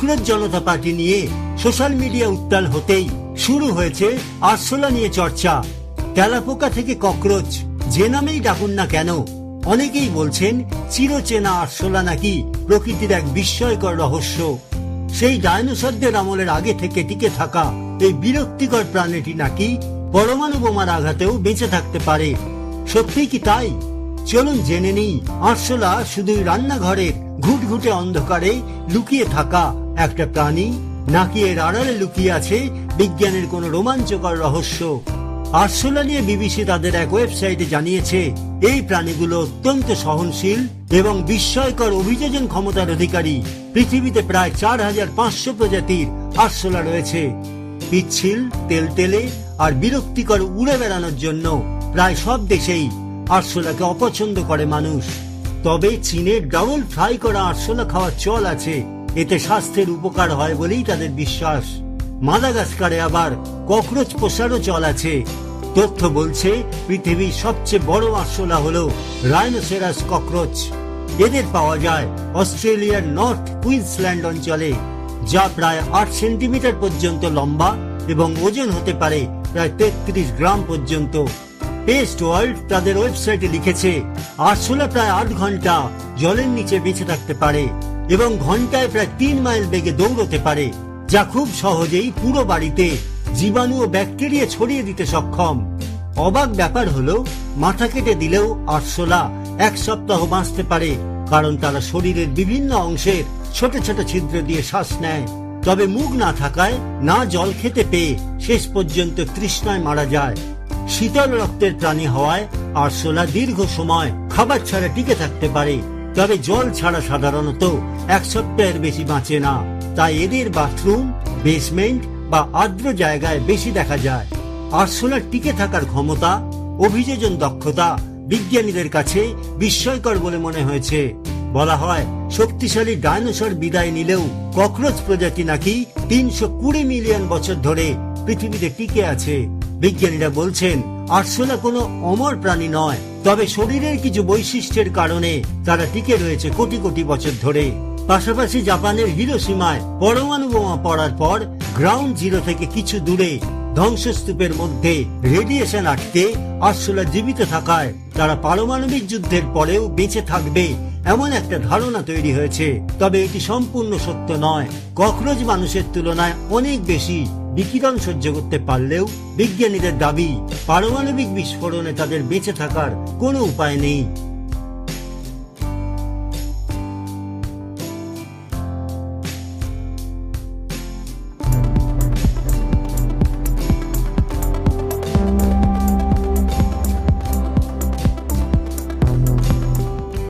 Cockroach জনতা party নিয়ে social media উত্তাল হতেই শুরু হয়েছে আরশোলা নিয়ে চর্চা। তেলাপোকা থেকে ককরোচ যে নামেই ডাকুন না কেন, অনেকেই বলছেন চিরচেনা আরশোলা নাকি প্রকৃতির এক বিস্ময়কর রহস্য। সেই ডায়নোসরদের আমলের আগে থেকে টিকে থাকা এই বিরক্তিকর প্রাণীটি নাকি পরমাণু বোমার আঘাতেও বেঁচে থাকতে পারে। সত্যি কি তাই? চলুন জেনে নিই আরশোলা শুধুই রান্নাঘরের ঘুটঘুটে অন্ধকারে লুকিয়ে থাকা একটা প্রাণী, নাকি এর আড়ালে লুকিয়ে আছে বিজ্ঞানের কোনো রোমাঞ্চকর রহস্য। আরশোলা নিয়ে বিবিসি তাদের এক ওয়েবসাইটে জানিয়েছে, এই প্রাণীগুলো অত্যন্ত সহনশীল এবং বিস্ময়কর অভিযোজন ক্ষমতার অধিকারী। পৃথিবীতে প্রায় 4500 প্রজাতির আরশোলা রয়েছে। পিচ্ছিল, তেলতেলে আর বিরক্তিকর উড়ে বেড়ানোর জন্য প্রায় সব দেশেই আরশোলাকে অপছন্দ করে মানুষ। তবে চীনে ডাবল ফ্রাই করা আরশোলা খাওয়ার চল আছে, এতে স্বাস্থ্যের উপকার হয় বলেই তাদের বিশ্বাস। মাদাগাস্কারে আবার ককরোচ পোষারও চল আছে। তথ্য বলছে পৃথিবীর সবচেয়ে বড় আরশোলা হলো রাইনোসেরাস ককরোচ। এদের পাওয়া যায় অস্ট্রেলিয়ার নর্থ কুইন্সল্যান্ড অঞ্চলে, যা প্রায় 8 সেন্টিমিটার পর্যন্ত লম্বা এবং ওজন হতে পারে প্রায় 33 গ্রাম পর্যন্ত। পেস্ট ওয়ার্ল্ড তাদের ওয়েবসাইটে লিখেছে, আরশোলা প্রায় 8 ঘন্টা জলের নিচে বেঁচে থাকতে পারে এবং ঘন্টায় প্রায় 3 মাইল বেগে দৌড়তে পারে, যা খুব সহজেই পুরো বাড়িতে জীবাণু ও ব্যাকটেরিয়া ছড়িয়ে দিতে সক্ষম। অবাক ব্যাপার হলো, মাথা কেটে দিলেও আরশোলা 1 সপ্তাহ বাঁচতে পারে, কারণ তারা শরীরের বিভিন্ন অংশের ছোট ছোট ছিদ্র দিয়ে শ্বাস নেয়। তবে মুখ না থাকায় না জল খেতে পেয়ে শেষ পর্যন্ত তৃষ্ণায় মারা যায়। শীতল রক্তের প্রাণী হওয়ায় আরশোলা দীর্ঘ সময় খাবার ছাড়া টিকে থাকতে পারে, তবে জল ছাড়া সাধারণত 1 সপ্তাহের বেশি বাঁচে না। তাই এদের বাথরুম, বেসমেন্ট বা আর্দ্র জায়গায় বেশি দেখা যায়। আরশোলার টিকে থাকার ক্ষমতা, অভিযোজন দক্ষতা বিজ্ঞানীদের কাছে বিস্ময়কর বলে মনে হয়েছে। বলা হয়, শক্তিশালী ডায়নোসর বিদায় নিলেও ককরোচ প্রজাতি নাকি 320 মিলিয়ন বছর ধরে পৃথিবীতে টিকে আছে। বিজ্ঞানীরা বলছেন, আরশোলা কোনো অমর প্রাণী নয়, তবে শরীরের কিছু বৈশিষ্ট্যের কারণে তারা টিকে রয়েছে কোটি কোটি বছর ধরে। পাশাপাশি জাপানের হিরোশিমায় পরমাণু বোমা পড়ার পর গ্রাউন্ড জিরো থেকে কিছু দূরে ধ্বংসস্তূপের মধ্যে রেডিয়েশন আটকে আরশোলা জীবিত থাকায় তারা পারমাণবিক যুদ্ধের পরেও বেঁচে থাকবে এমন একটা ধারণা তৈরি হয়েছে। তবে এটি সম্পূর্ণ সত্য নয়। ককরোচ মানুষের তুলনায় অনেক বেশি বিকিরণ সহ্য করতে পারলেও বিজ্ঞানীদের দাবি, পারমাণবিক বিস্ফোরণে তাদের বেঁচে থাকার কোনো উপায় নেই।